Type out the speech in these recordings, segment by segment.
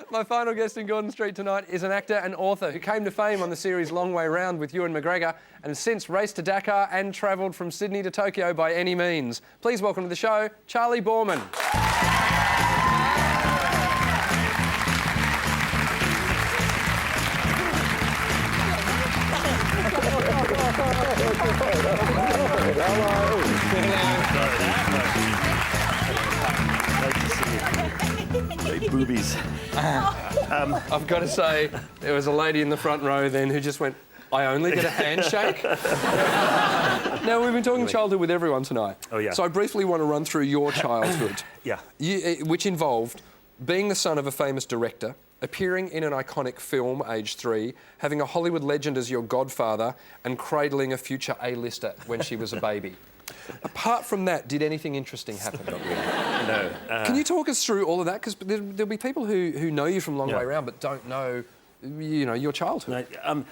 My final guest in Gordon Street tonight is an actor and author who came to fame on the series Long Way Round with Ewan McGregor and has since raced to Dakar and travelled from Sydney to Tokyo by any means. Please welcome to the show, Charley Boorman. Great boobies. I've got to say, there was a lady in the front row then who just went, I only get a handshake? Now, we've been talking childhood with everyone tonight. Oh, yeah. So I briefly want to run through your childhood. Yeah. Which involved being the son of a famous director, appearing in an iconic film, aged 3, having a Hollywood legend as your godfather, and cradling a future A-lister when she was a baby. Apart from that, did anything interesting happen? Not really. No. Can you talk us through all of that? Because there'll be people who know you from Long Way Round but don't know, you know, your childhood. No,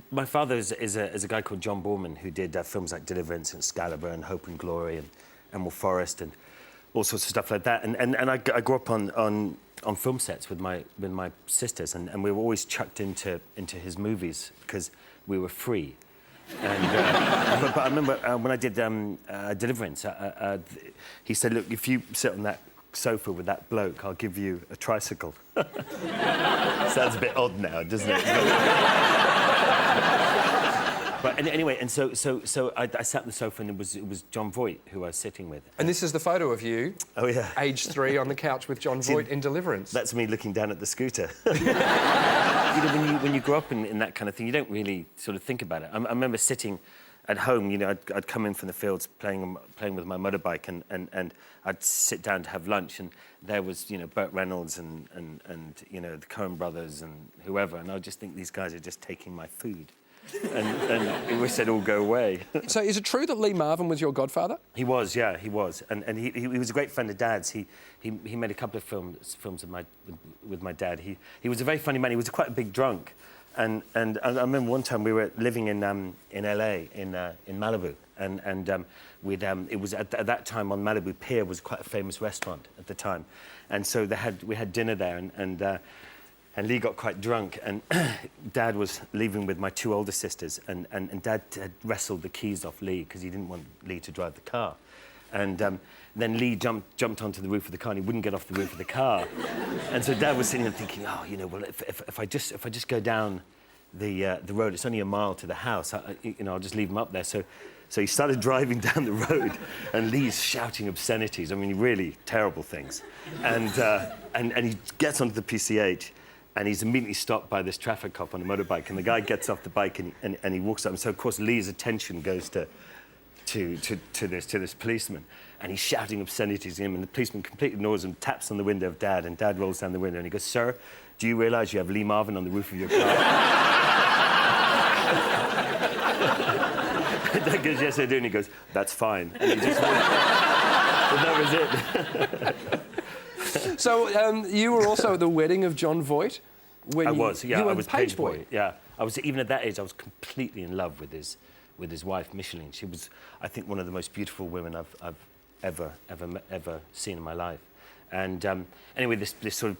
my father is a guy called Charley Boorman who did films like Deliverance and Excalibur and Hope and Glory and Emerald Forest and all sorts of stuff like that. And I grew up on film sets with my sisters, and we were always chucked into his movies because we were free. And, but I remember when I did Deliverance, he said, look, if you sit on that sofa with that bloke, I'll give you a tricycle. Sounds a bit odd now, doesn't it? But anyway, and so I sat on the sofa, and it was John Voight who I was sitting with. And this is the photo of you, aged 3, on the couch with John Voight in Deliverance. That's me looking down at the scooter. You know, when you grow up in that kind of thing, you don't really sort of think about it. I remember sitting at home, you know, I'd come in from the fields playing with my motorbike, and I'd sit down to have lunch, and there was, you know, Burt Reynolds and you know, the Coen brothers and whoever, and I'd just think these guys are just taking my food. and I wish they'd all go away. So is it true that Lee Marvin was your godfather? He was, yeah, he was. And he was a great friend of Dad's. He made a couple of films with my dad. He was a very funny man. He was quite a big drunk. And I remember one time we were living in LA, in Malibu. And it was at that time on Malibu Pier was quite a famous restaurant at the time. And so we had dinner there, and Lee got quite drunk, and Dad was leaving with my 2 older sisters, and Dad had wrestled the keys off Lee because he didn't want Lee to drive the car. And then Lee jumped onto the roof of the car, and he wouldn't get off the roof of the car. And so Dad was sitting there thinking, oh, you know, well, if I just go down the road, it's only a mile to the house, you know, I'll just leave him up there. So he started driving down the road, and Lee's shouting obscenities. I mean, really terrible things. And he gets onto the PCH. And he's immediately stopped by this traffic cop on a motorbike, and the guy gets off the bike and he walks up. And so, of course, Lee's attention goes to this policeman, and he's shouting obscenities at him, and the policeman completely ignores him, taps on the window of Dad, and Dad rolls down the window, and he goes, "Sir, do you realise you have Lee Marvin on the roof of your car?" And Dad goes, "Yes, I do," and he goes, "That's fine." And he just went. And that was it. So you were also at the wedding of John Voight? I was, yeah. You were I was page boy. Yeah. I was, even at that age, I was completely in love with his wife, Micheline. She was, I think, one of the most beautiful women I've ever seen in my life. And anyway, this sort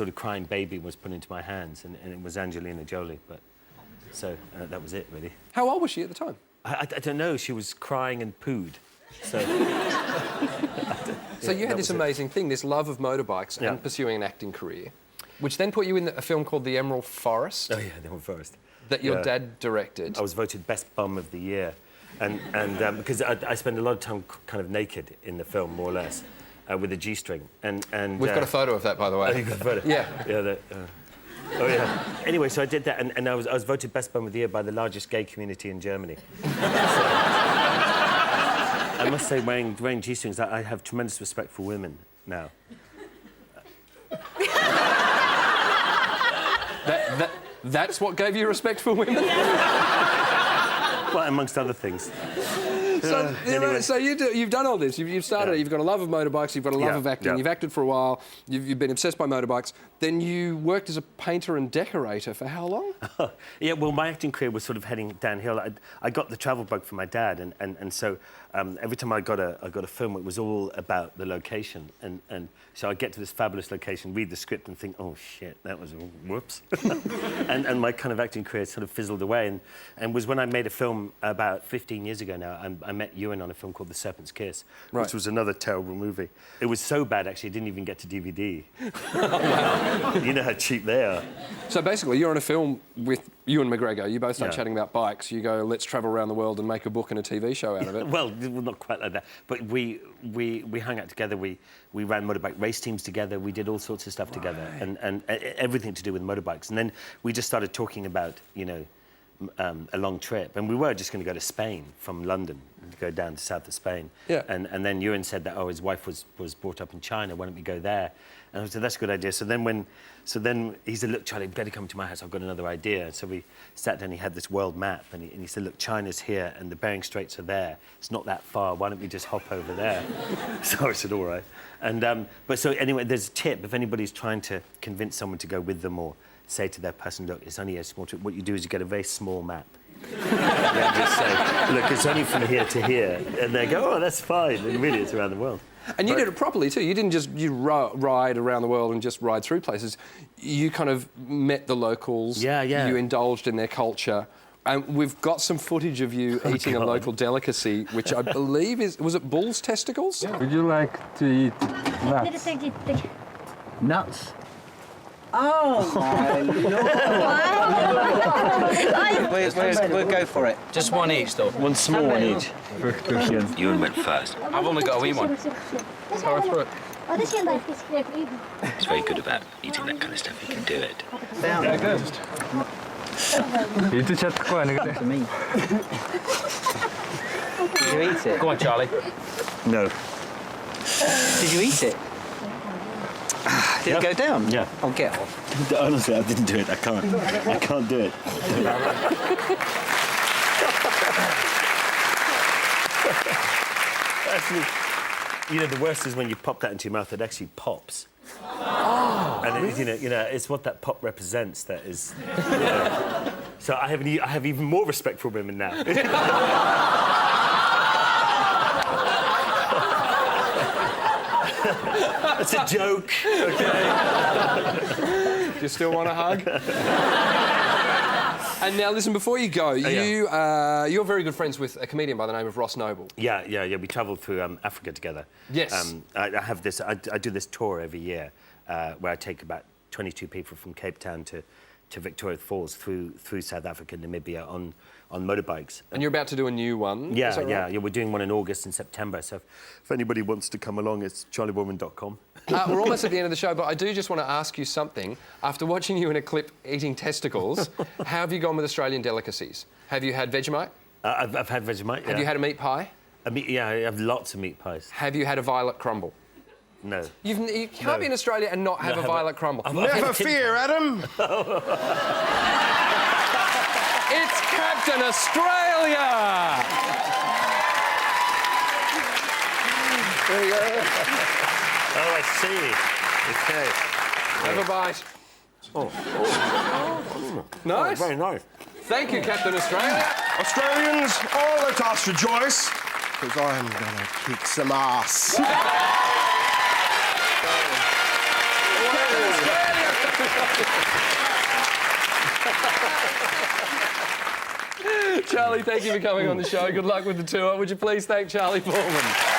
of crying baby was put into my hands, and it was Angelina Jolie. But so that was it, really. How old was she at the time? I don't know. She was crying and pooed. So. So you had this amazing thing, this love of motorbikes and pursuing an acting career, which then put you in a film called The Emerald Forest. Oh, yeah, The Emerald Forest. That your dad directed. I was voted Best Bum of the Year. And because I spend a lot of time kind of naked in the film, more or less, with a G-string. And we've got a photo of that, by the way. Oh, you've got a photo? Yeah. Yeah, oh, yeah. Anyway, so I did that, and I was voted Best Bum of the Year by the largest gay community in Germany. I must say, wearing G-strings, I have tremendous respect for women now. That's what gave you respect for women? Well, amongst other things. So, anyway. So you've done all this. You've started. You've got a love of motorbikes. You've got a love of acting. You've acted for a while. You've been obsessed by motorbikes. Then you worked as a painter and decorator for how long? Yeah, well, my acting career was sort of heading downhill. I got the travel bug from my dad, and so every time I got a film, it was all about the location, and so I get to this fabulous location, read the script, and think, oh shit, that was whoops, and my kind of acting career sort of fizzled away, and was when I made a film about 15 years ago now. I met Ewan on a film called The Serpent's Kiss, which was another terrible movie. It was so bad actually, it didn't even get to DVD. You know how cheap they are. So basically, you're on a film with Ewan McGregor. You both start chatting about bikes. You go, let's travel around the world and make a book and a TV show out of it. Well, not quite like that. But we hung out together. We ran motorbike race teams together. We did all sorts of stuff together, and everything to do with motorbikes. And then we just started talking about, you know, a long trip. And we were just going to go to Spain from London, and go down to south of Spain. Yeah. And then Ewan said that, oh, his wife was brought up in China. Why don't we go there? And I said, that's a good idea. So then he said, look, Charlie, you better come to my house. I've got another idea. So we sat down. He had this world map, and he said, look, China's here, and the Bering Straits are there. It's not that far. Why don't we just hop over there? So I said, all right. And but so anyway, there's a tip if anybody's trying to convince someone to go with them or say to their person, look, it's only a small trip. What you do is you get a very small map. And just say, look, it's only from here to here, and they go, oh, that's fine. And really, it's around the world. And you did it properly too. You didn't just ride around the world and just ride through places. You kind of met the locals. Yeah. You indulged in their culture. And we've got some footage of you eating a local delicacy, which I believe was it bull's testicles? Yeah. Would you like to eat nuts? Nuts? Oh my Lord! We'll go for it. Just one each, though. One small one each. Ewan went first. I've only got a wee one. Power through it. He's very good about eating that kind of stuff. He can do it. Yeah, good. Eat To me. Did you eat it? Go on, Charlie. No. Did you eat it? Did it go down? Yeah. Oh, get off. Honestly, I didn't do it. I can't do it. Actually, you know, the worst is when you pop that into your mouth, it actually pops. Oh. And it, you know, it's what that pop represents that is. You know. So I have even more respect for women now. It's a joke, okay? Do you still want a hug? And now, listen, before you go, you're very good friends with a comedian by the name of Ross Noble. Yeah. We travelled through Africa together. Yes. I have this. I do this tour every year where I take about 22 people from Cape Town to Victoria Falls through South Africa, Namibia on motorbikes. And you're about to do a new one. Yeah. We're doing one in August and September. So if anybody wants to come along, it's charleyboorman.com. We're almost at the end of the show, but I do just want to ask you something. After watching you in a clip eating testicles, how have you gone with Australian delicacies? Have you had Vegemite? I've had Vegemite, yeah. Have you had a meat pie? Yeah, I have lots of meat pies. Have you had a violet crumble? No. You can't be in Australia and not have a violet crumble. Never fear, Adam. It's Captain Australia! There you go. Oh, I see. OK. Have a bite. Nice. Oh, very nice. Thank you, Captain Australia. Australians, all let us rejoice, because I am going to kick some ass. Charlie, thank you for coming on the show. Good luck with the tour. Would you please thank Charley Boorman?